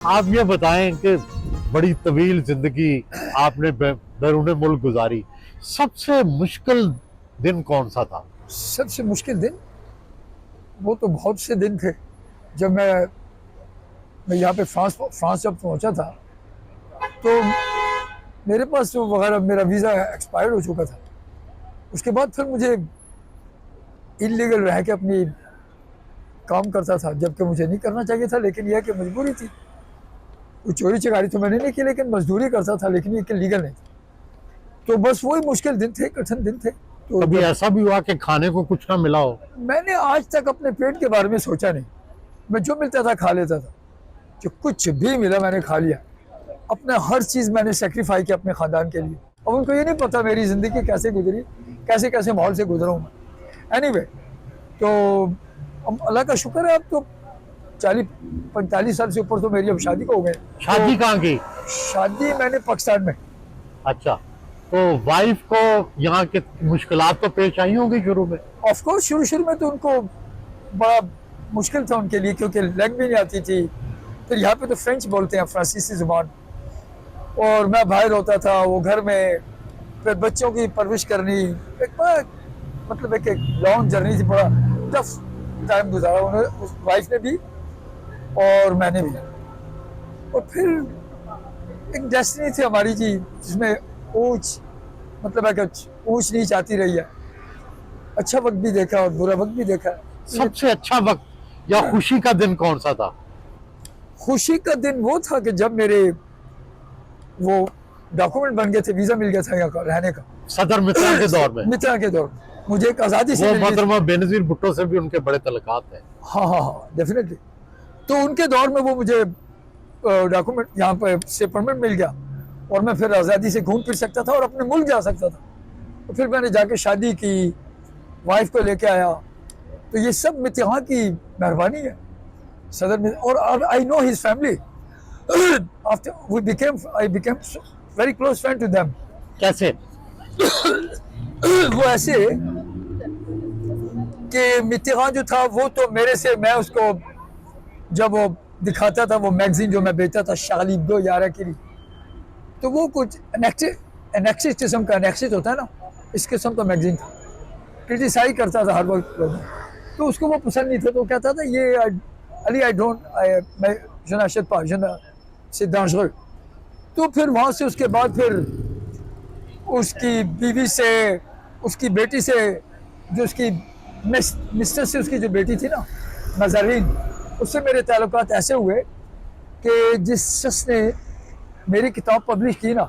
आप ये बताएं कि बड़ी तवील जिंदगी आपने बैरून मुल्क गुजारी, सबसे मुश्किल दिन कौन सा था? सबसे मुश्किल दिन, वो तो बहुत से दिन थे। जब मैं यहाँ पे फ्रांस जब पहुँचा था, तो मेरे पास तो वगैरह मेरा वीज़ा एक्सपायर हो चुका था। उसके बाद फिर मुझे इलीगल रह के अपनी काम करता था, जबकि मुझे नहीं करना चाहिए था, लेकिन यह कि मजबूरी थी। कोई चोरी चकारी तो मैंने नहीं की, लेकिन मजदूरी करता था, लेकिन ये कि लीगल नहीं था। तो बस वही मुश्किल दिन थे, कठिन दिन थे। तो कभी ऐसा भी हुआ कि खाने को कुछ ना मिला हो? मैंने आज तक अपने पेट के बारे में सोचा नहीं। मैं जो मिलता था खा लेता था, जो कुछ भी मिला मैंने खा लिया। अपना हर चीज़ मैंने सेक्रीफाई किया अपने ख़ानदान के लिए। अब उनको ये नहीं पता मेरी ज़िंदगी कैसे गुजरी, कैसे कैसे माहौल से गुजरा हूँ मैं। एनीवे, तो अब अल्लाह का शुक्र है, अब तो 40-45 साल से ऊपर तो मेरी अब शादी को हो गए। शादी तो कहाँ की? शादी मैंने पाकिस्तान में। अच्छा, तो वाइफ को यहाँ के मुश्किलात तो पेश आई होंगी शुरू में? ऑफ कोर्स शुरू में तो उनको बड़ा मुश्किल था उनके लिए, क्योंकि लैंग्वेज भी नहीं आती थी। फिर यहाँ पे तो फ्रेंच बोलते हैं, फ्रांसीसी ज़ुबान। और मैं बाहर होता था, वो घर में, फिर बच्चों की परवरिश करनी, एक बड़ा मतलब एक लॉन्ग जर्नी थी। बड़ा टफ टाइम गुजारा उन्होंने, उस वाइफ ने भी और मैंने भी। और फिर एक डेस्टिनी थी हमारी जी, जिसमें ऊंच मतलब है कि ऊंच नीच आती रही है। अच्छा वक्त भी देखा और बुरा वक्त भी देखा। सबसे अच्छा वक्त या खुशी का दिन कौन सा था? खुशी का दिन वो था कि जब मेरे वो डॉक्यूमेंट बन गए थे, वीज़ा मिल गया था यहाँ का रहने का। सदर मित्रा के दौर में? मित्रा के दौर मुझे एक आज़ादी से वो मिल गई थी। मोहतरमा बेनज़ीर भुट्टो से भी उनके बड़े तल्लुकात हैं। हाँ, डेफिनेटली। तो उनके दौर में वो मुझे डॉक्यूमेंट यहाँ पर से परमिट मिल गया, और मैं फिर आज़ादी से घूम फिर सकता था और अपने मुल्क जा सकता था। तो फिर मैंने जाके शादी की, वाइफ को लेके आया। तो ये सब मित्रा की मेहरबानी है, सदर में। और I know his family. After I became very close friend to them. कैसे? वो ऐसे कि मित्रा जो था वो तो मेरे से, मैं उसको जब वो दिखाता था वो मैगजीन जो मैं बेचता था, शाली दो 11 के लिए, तो वो कुछ एनेक्सिस किस्म का, एनेक्सिस होता है ना, इस किस्म का मैगजीन था। क्रिटिसाइज करता था हर वक्त लोगों, तो उसको वो पसंद नहीं था। तो कहता था ये अली आई डोंट मैं जनाशत पा जना सिद्धांश। तो फिर वहाँ से उसके बाद फिर उसकी बीवी से, उसकी बेटी से, जो उसकी मिस्टर से उसकी जो बेटी थी ना नजरीन, उससे मेरे ताल्लुकात ऐसे हुए कि जिस शख्स ने मेरी किताब पब्लिश की ना,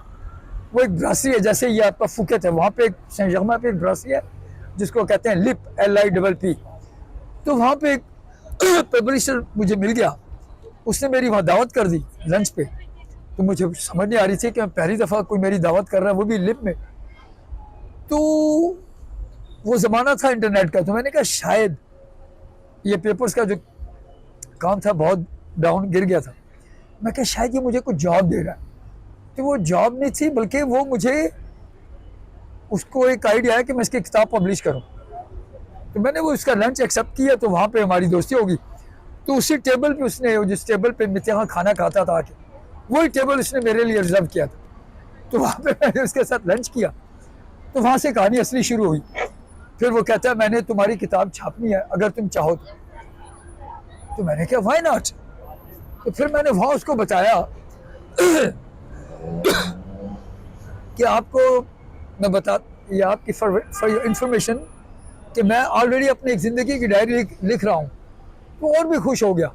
वो एक ब्रासरी है, जैसे ये आपका फुकेत है, वहाँ पे एक सेंट जर्मा पे एक ब्रासरी है जिसको कहते हैं लिप, LIPP। तो वहाँ पे एक पब्लिशर मुझे मिल गया, उसने मेरी वहाँ दावत कर दी लंच पे। तो मुझे समझ नहीं आ रही थी कि मैं पहली दफ़ा कोई मेरी दावत कर रहा है, वो भी लिप में। तो वो ज़माना था इंटरनेट का, तो मैंने कहा शायद ये पेपर्स का जो काम था बहुत डाउन गिर गया था। मैं कहा शायद ये मुझे कुछ जॉब दे रहा है। तो वो जॉब नहीं थी, बल्कि वो मुझे, उसको एक आइडिया है कि मैं इसकी किताब पब्लिश करूं। तो मैंने वो उसका लंच एक्सेप्ट किया, तो वहाँ पे हमारी दोस्ती होगी। तो उसी टेबल पे उसने, जिस टेबल पे मित्रा खाना खाता था आके, वही टेबल उसने मेरे लिए रिजर्व किया था। तो वहाँ पे मैंने उसके साथ लंच किया। तो वहाँ से कहानी असली शुरू हुई। फिर वो कहता है मैंने तुम्हारी किताब छापनी है अगर तुम चाहो तो मैंने कहा व्हाई नॉट। तो फिर मैंने वहाँ उसको बताया कि आपको मैं बता, ये आपकी फॉर इंफॉर्मेशन, कि मैं ऑलरेडी अपनी एक ज़िंदगी की डायरी लिख रहा हूँ। तो और भी खुश हो गया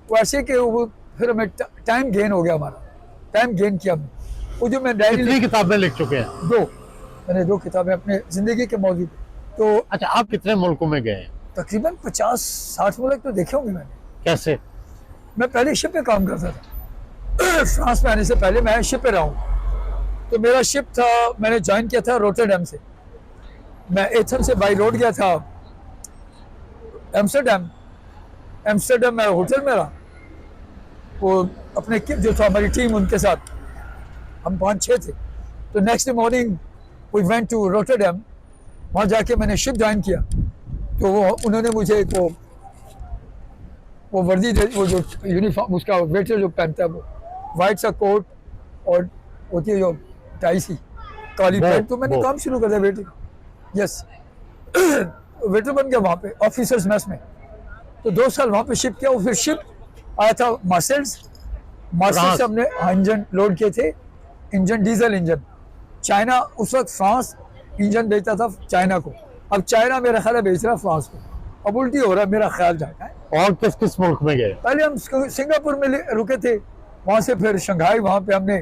वो, ऐसे कि वो फिर हमें टाइम गेन हो गया, हमारा टाइम गेन किया हमने। वो जो मैं डायरी, कितनी किताबें लिख चुके हैं? मैंने 2 किताबें अपने ज़िंदगी के मौजूद। तो अच्छा, आप कितने मुल्कों में गए हैं? तकरीबन 50-60 मुल्क तो देखे होंगे मैंने। कैसे? मैं पहले शिप पे काम करता था। फ्रांस में आने से पहले मैं शिप पे रहा हूँ। तो मेरा शिप था, मैंने ज्वाइन किया था रोटरडैम से। मैं एथन से बाई रोड गया था एम्स्टर्डम में होटल में रहा। वो अपने जो था हमारी टीम, उनके साथ हम 5-6 थे। तो next morning we went to Rotterdam. वहाँ जाके मैंने शिप ज्वाइन किया। तो वो उन्होंने मुझे वो वो वर्दी वो जो यूनिफॉर्म उसका वेटर जो पहनता है वो वाइट सा कोट और होती है जो टाई सी काली वो- पैंट। तो मैंने वो। काम शुरू कर दिया वेटर का। यस वेटर बन गया वहाँ पे ऑफिसर्स मैस में। तो 2 साल वहाँ पे शिप किया और फिर शिप आया था मार्सेल्स फ्रांस। से हमने इंजन लोड किए थे, इंजन डीजल इंजन। चाइना उस वक्त फ्रांस इंजन बेचता था चाइना को, अब चाइना मेरा ख्याल है बेच रहा है फ्रांस को। अब उल्टी हो रहा है मेरा ख्याल जाता है। और किस किस मुल्क में गए? पहले हम सिंगापुर में रुके थे, वहाँ से फिर शंघाई, वहाँ पे हमने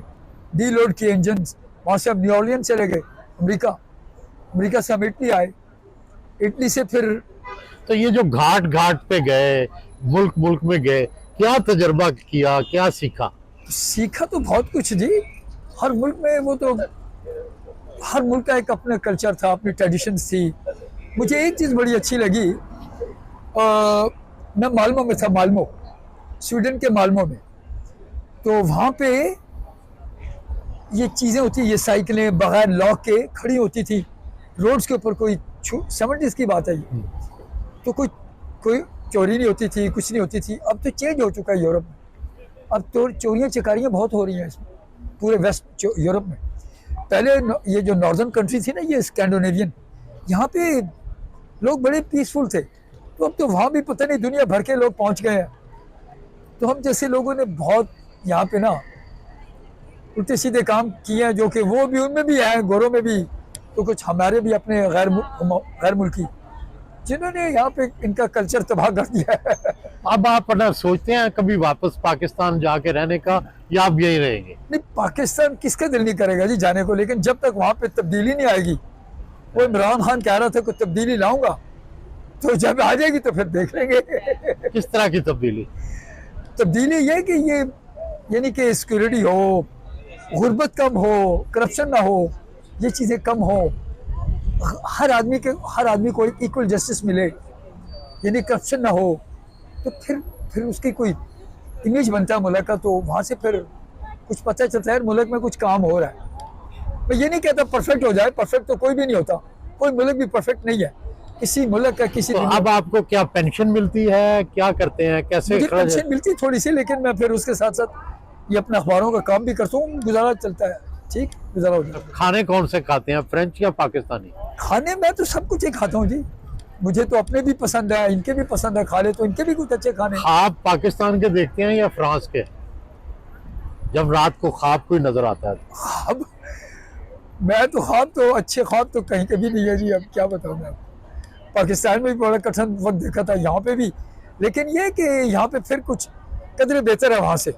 डी लोड किए इंजन। वहाँ से हम न्यू ऑर्लियंस चले गए अमेरिका, अमेरिका से हम इटली आए, इटली से फिर तो ये जो घाट घाट पे गए, मुल्क मुल्क में गए, क्या तजर्बा किया, क्या सीखा? सीखा तो बहुत कुछ जी। हर मुल्क में वो तो हर मुल्क का एक अपना कल्चर था, अपनी ट्रेडिशंस थी। मुझे एक चीज़ बड़ी अच्छी लगी, मैं माल्मो में था, माल्मो स्वीडन के माल्मो में। तो वहाँ पे ये चीज़ें होती, ये साइकिलें बगैर लॉक के खड़ी होती थी रोड्स के ऊपर। कोई 70s की बात है ये। तो कोई चोरी नहीं होती थी, कुछ नहीं होती थी। अब तो चेंज हो चुका है यूरोप में, अब तो चोरियाँ चकारियाँ बहुत हो रही हैं इसमें पूरे वेस्ट यूरोप में। पहले ये जो नॉर्दर्न कंट्री थी ना, ये स्कैंडिनेवियन, यहाँ पे लोग बड़े पीसफुल थे। तो अब तो वहाँ भी पता नहीं दुनिया भर के लोग पहुँच गए हैं। तो हम जैसे लोगों ने बहुत यहाँ पे ना उल्टे सीधे काम किए हैं, जो कि वो भी उनमें भी हैं, गोरों में भी, तो कुछ हमारे भी अपने गैर मुल्की जिन्होंने यहाँ पे इनका कल्चर तबाह कर दिया है। अब आप ना सोचते हैं कभी वापस पाकिस्तान जाके रहने का, या आप यही रहेंगे? नहीं, पाकिस्तान किसका दिल नहीं करेगा जी जाने को, लेकिन जब तक वहाँ पे तब्दीली नहीं आएगी। वो इमरान खान कह रहा था कि तब्दीली लाऊंगा, तो जब आ जाएगी तो फिर देख लेंगे। किस तरह की तब्दीली? तब्दीली ये कि ये यानी कि सिक्योरिटी हो, गुर्बत कम हो, करप्शन ना हो, ये चीज़ें कम हो, हर आदमी को इक्वल जस्टिस मिले, यानी करप्शन ना हो। तो फिर उसकी कोई इमेज बनता है मुल्क का। तो वहाँ से फिर कुछ पता चलता है मुल्क में कुछ काम हो रहा है। मैं ये नहीं कहता परफेक्ट हो जाए, परफेक्ट तो कोई भी नहीं होता, कोई मुल्क भी परफेक्ट नहीं है किसी मुल्क का, किसी तो अब आपको क्या पेंशन मिलती है, क्या करते हैं, कैसे मुझे खर्च? पेंशन मिलती थोड़ी सी, लेकिन मैं फिर उसके साथ साथ ये अपने अखबारों का काम भी करता हूँ, गुजारा चलता है, ठीक गुजारा हो जाता है। खाने कौन से खाते हैं, फ्रेंच या पाकिस्तानी? खाने में तो सब कुछ ही खाता हूँ जी, मुझे तो अपने भी पसंद है, इनके भी पसंद है, खा ले तो इनके भी कुछ अच्छे खाने। ख्वाब पाकिस्तान के देखते हैं या फ्रांस के? जब रात को ख्वाब कोई नजर आता है? अब मैं तो अच्छे ख्वाब तो कहीं कभी नहीं है जी। अब क्या बताऊँ मैं, पाकिस्तान में भी बड़ा कठिन वक्त देखा था, यहाँ पे भी, लेकिन ये कि यहाँ पे फिर कुछ कदर बेहतर है वहाँ से,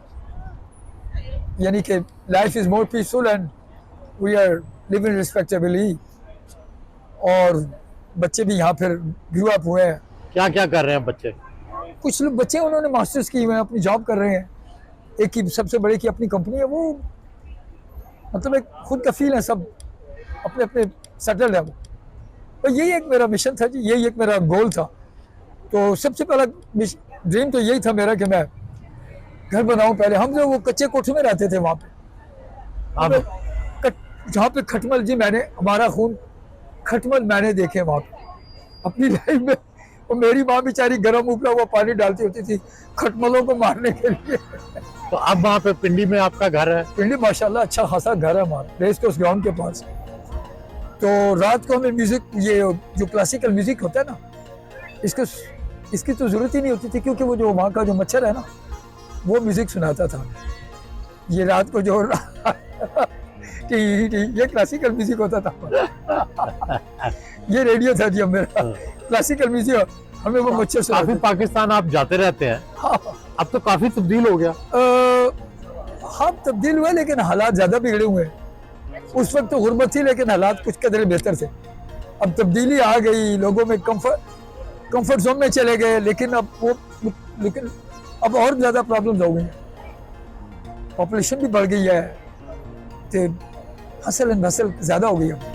यानी कि life is more peaceful and we are living respectably. और बच्चे भी यहाँ फिर ग्रो अप हुए हैं। क्या क्या कर रहे हैं बच्चे? कुछ लोग बच्चे उन्होंने मास्टर्स किए हुए हैं, अपनी जॉब कर रहे हैं। एक की सबसे बड़े की अपनी कंपनी है, वो मतलब एक खुद कफील है, सब अपने अपने सेटल्ड है वो। तो यही एक मेरा मिशन था जी, यही एक मेरा गोल था। तो सबसे पहला ड्रीम तो यही था मेरा कि मैं घर बनाऊं। पहले हम जो वो कच्चे कोठे में रहते थे वहाँ पे, अब जहाँ पे खटमल जी, मैंने हमारा खून खटमल मैंने देखे वहाँ पे अपनी लाइफ में। और मेरी माँ बेचारी गर्म उबला हुआ पानी डालती होती थी खटमलों को मारने के लिए। तो अब वहाँ पे पिंडी में आपका घर है? पिंडी माशाल्लाह अच्छा खासा घर है हमारा, रेस कोर्स ग्राउंड के पास। तो रात को हमें म्यूजिक, ये जो क्लासिकल म्यूजिक होता है ना, इसकी तो जरूरत ही नहीं होती थी, क्योंकि वो जो वहाँ का जो मच्छर है ना, वो म्यूजिक सुनाता था। ये रात को जो ये क्लासिकल म्यूजिक होता था। ये रेडियो था जी अब मेरा, क्लासिकल म्यूजिक, हमें वो मच्छर काफी सुनाते। पाकिस्तान आप जाते रहते हैं, हाँ अब तो काफी तब्दील हो गया। हाँ तब्दील हुए, लेकिन हालात ज़्यादा बिगड़े हुए हैं। उस वक्त तो गुर्बत थी, लेकिन हालात कुछ कदर बेहतर थे। अब तब्दीली आ गई, लोगों में कंफर्ट जोन में चले गए, लेकिन अब और ज़्यादा प्रॉब्लम्स हो गई, पॉपुलेशन भी बढ़ गई है, तो हसल एंड नसल ज़्यादा हो गई है।